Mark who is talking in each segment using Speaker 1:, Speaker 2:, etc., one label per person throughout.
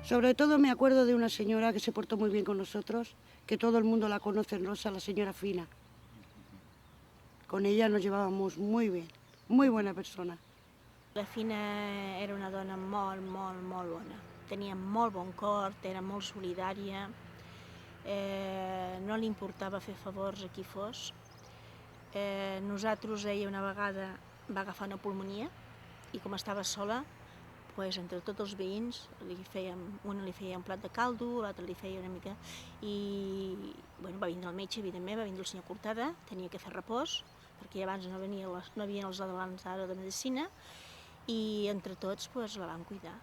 Speaker 1: Sobre todo me acuerdo de una señora que se portó muy bien con nosotros, que todo el mundo la conoce en Rosa, la señora Fina. Con ella nos llevábamos muy bien, muy buena persona.
Speaker 2: La Fina era una dona molt bona. Tenia molt bon cor, era molt solidària, no li importava fer favors a qui fos. Nosaltres, ella una vegada va agafar una pulmonia i com estava sola, pues, entre tots els veïns, una li feia un plat de caldo, l'altra li feia una mica, i bueno, va vindre el metge, evidentment, va vindre el senyor Cortada, tenia que fer repòs, perquè abans no havien els adelants ara de medicina, i entre tots pues, la van cuidar,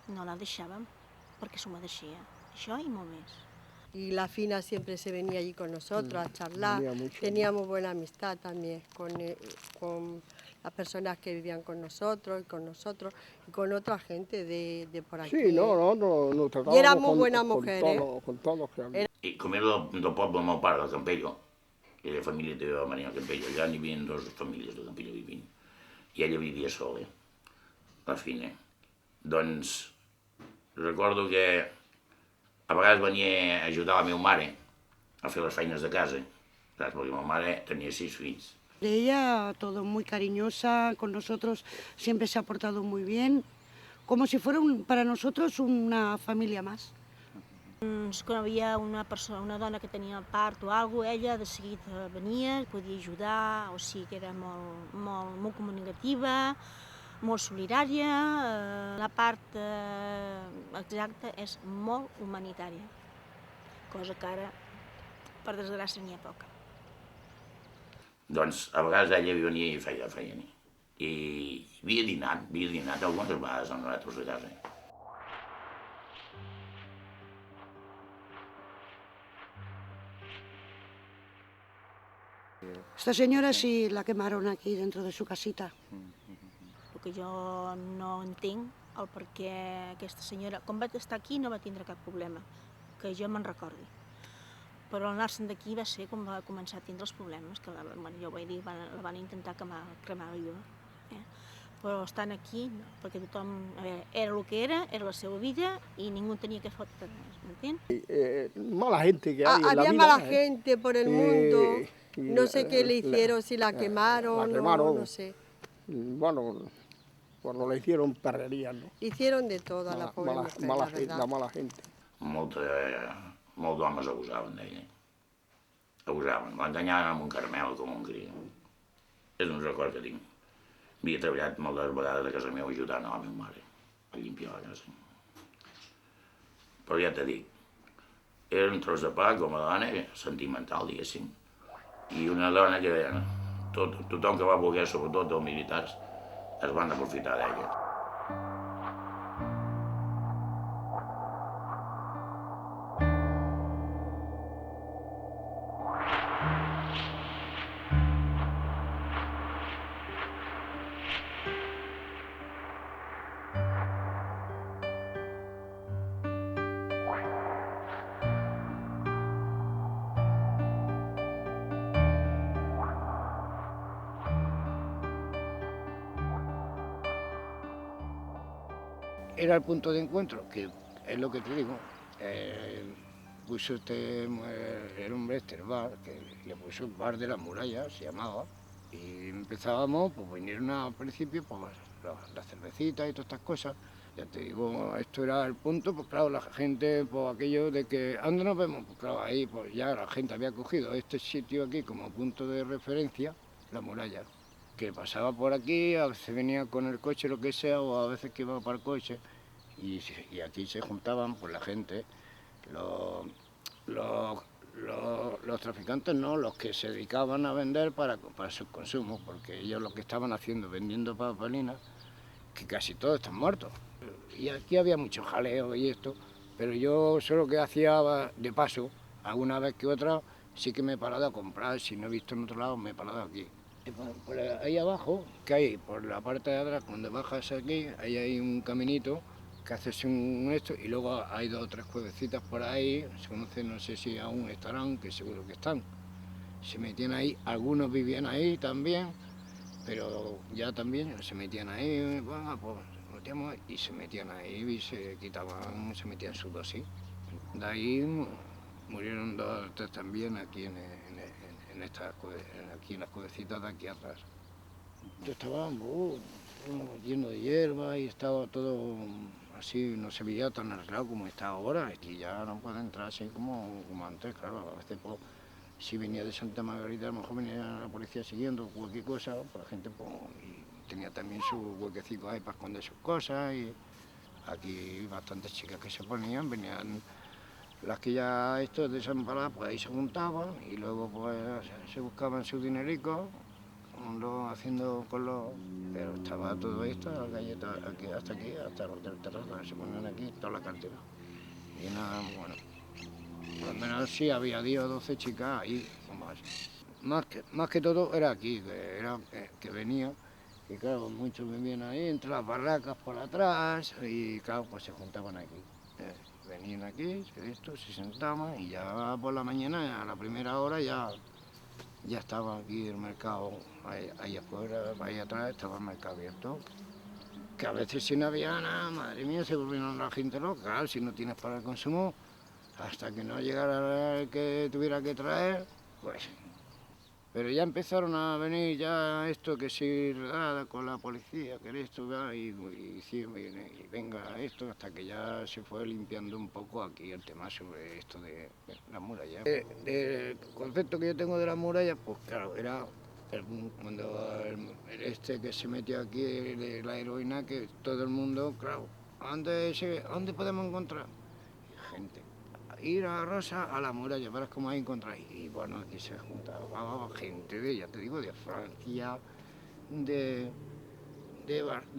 Speaker 2: no la deixàvem, perquè s'ho mereixia, això i molt més.
Speaker 3: Y la Fina siempre se venía allí con nosotros a charlar, teníamos buena amistad también con las personas que vivían con nosotros y con otra gente de por aquí.
Speaker 4: Sí, no tratábamos
Speaker 3: y éramos buenas mujeres.
Speaker 4: Con todos.
Speaker 5: I com era del poble del meu pare, de Campello, i la família també va venir a Campello, allà n'hi havia dues famílies de Campello vivint, i ella vivia sola, la Fina. Doncs recordo que a vegades venia a ajudar la meva mare a fer les feines de casa, saps? Perquè la meva mare tenia 6 fills.
Speaker 1: Ella, todo muy cariñosa, con nosotros siempre se ha portado muy bien, como si fuera para nosotros una familia más.
Speaker 2: Quan hi havia una dona que tenia part o alguna cosa, ella de seguit venia, podia ajudar, o sigui que era molt comunicativa, molt solidària. La part exacta és molt humanitària, cosa que ara, per desgràcia, n'hi ha poca.
Speaker 5: Doncs a vegades ella venia i feia feina. I havia dinat algunes vegades amb nosaltres a casa.
Speaker 1: Esta señora sí la quemaron aquí dentro de su casita.
Speaker 2: El que jo no entenc el per què aquesta senyora, quan va estar aquí no va tindre cap problema, que jo me'n recordi. Però al anar-se'n d'aquí va ser quan va començar a tindre els problemes, que jo ho vaig dir, la van intentar cremar viva. Però estant aquí, no, perquè tothom, era el que era la seva vida i ningú tenia que fotre res, m'entén?
Speaker 4: Mala gente que hay en la vida.
Speaker 3: Había mala gente por el mundo, no sé qué le hicieron, si la quemaron, no sé.
Speaker 4: Bueno, cuando le hicieron perrerías, ¿no?
Speaker 3: Hicieron de todo a la pobre mujer, la verdad.
Speaker 4: La mala gente.
Speaker 5: Molts homes abusaven d'ella. Abusaven, l'enganyaven amb un caramel com un cri. És un record que tinc. Havia treballat moltes vegades a casa meva ajudant a la meva mare a limpiar la casa. Però ja t'he dit, era un tros de pa com a dona sentimental, diguéssim, i una dona que tothom que va voler, sobretot els militars, es van aprofitar d'ella.
Speaker 6: Era el punto de encuentro, que es lo que te digo. Puso el hombre el bar, que le puso el bar de la muralla, se llamaba, y empezábamos, pues vinieron al principio pues, las cervecitas y todas estas cosas. Ya te digo, esto era el punto, pues claro, la gente, pues aquello de que, ¿dónde nos vemos? Pues claro, ahí pues ya la gente había cogido este sitio aquí como punto de referencia, la muralla, que pasaba por aquí, a veces venía con el coche, lo que sea, o a veces que iba para el coche, y aquí se juntaban pues la gente, los traficantes no, los que se dedicaban a vender para su consumo, porque ellos lo que estaban haciendo, vendiendo papelinas, que casi todos están muertos. Y aquí había mucho jaleo y esto, pero yo solo que hacía de paso, alguna vez que otra, sí que me he parado a comprar, si no he visto en otro lado, me he parado aquí. Por ahí abajo, que hay por la parte de atrás, cuando bajas aquí, ahí hay un caminito que haces un esto, y luego hay 2 o 3 cuevecitas por ahí, se conocen, no sé si aún estarán, que seguro que están. Se metían ahí, algunos vivían ahí también, pero ya también se metían ahí, bueno, pues metíamos y se metían ahí y se quitaban, se metían su dosis. De ahí murieron 2 o 3 también aquí aquí en las cuevecitas de aquí atrás. Estaba lleno de hierba y estaba todo así, no se veía tan arreglado como está ahora. Aquí ya no puede entrar así como antes, claro. A veces pues, si venía de Santa Margarita, a lo mejor venía la policía siguiendo cualquier cosa, pues la gente pues, y tenía también sus huequecitos ahí para esconder sus cosas. Y aquí bastantes chicas que se ponían, venían las que ya estos desamparadas, pues ahí se juntaban y luego pues se buscaban su dinerico, haciendo con los... Pero estaba todo esto, la galleta aquí, hasta los del terreno, se ponían aquí toda la cartera. Y nada, bueno, por lo menos sí había 10 o 12 chicas ahí, o más. Más que todo era aquí, que venía, y claro, muchos vivían ahí, entre las barracas por atrás, y claro, pues se juntaban aquí. Venían aquí, se sentaban y ya por la mañana, a la primera hora, ya estaba aquí el mercado, ahí afuera, ahí atrás estaba el mercado abierto. Que a veces si no había nada, madre mía, se volvieron la gente loca, si no tienes para el consumo, hasta que no llegara el que tuviera que traer, pues... Pero ya empezaron a venir ya esto que sí, redada con la policía, que esto, y venga esto, hasta que ya se fue limpiando un poco aquí el tema sobre esto de las murallas. El concepto que yo tengo de las murallas, pues claro, era cuando este que se metió aquí de la heroína, que todo el mundo, claro, ¿dónde podemos encontrar? Gente. Ir a Rosa a la muralla, verás cómo ahí encontráis. Y bueno, aquí se juntaba gente de, ya te digo, de Francia, de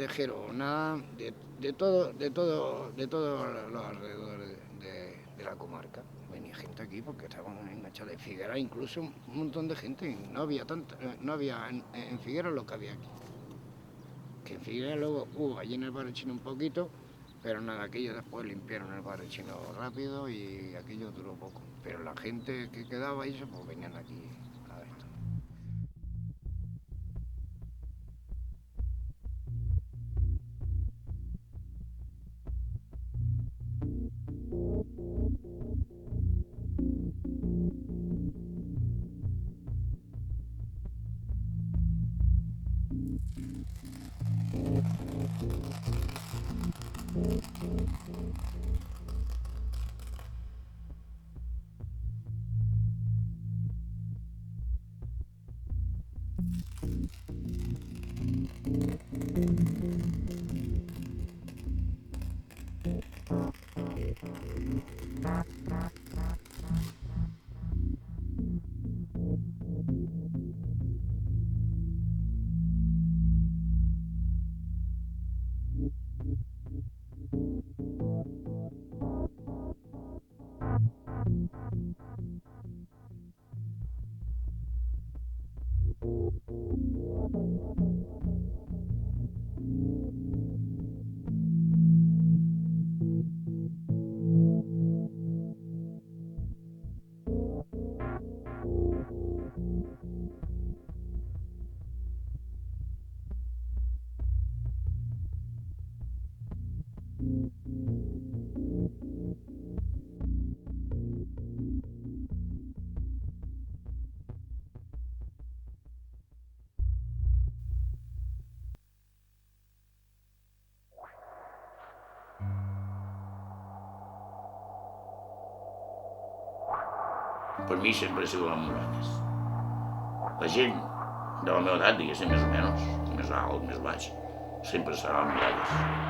Speaker 6: Gerona, de todos los alrededores de la comarca. Venía gente aquí porque estaban enganchados. En Figueras incluso un montón de gente, no había tanta, no había en Figueras lo que había aquí. Que en Figueras luego hubo allí en el barrio chino un poquito, pero nada, aquello después limpiaron el barrio chino rápido y aquello duró poco. Pero la gente que quedaba ahí, pues venían aquí a esto.
Speaker 5: Per mi sempre ha sigut les muralles. La gent de la meva edat, diguéssim, més o menys, més alt, més baix, sempre serà les muralles.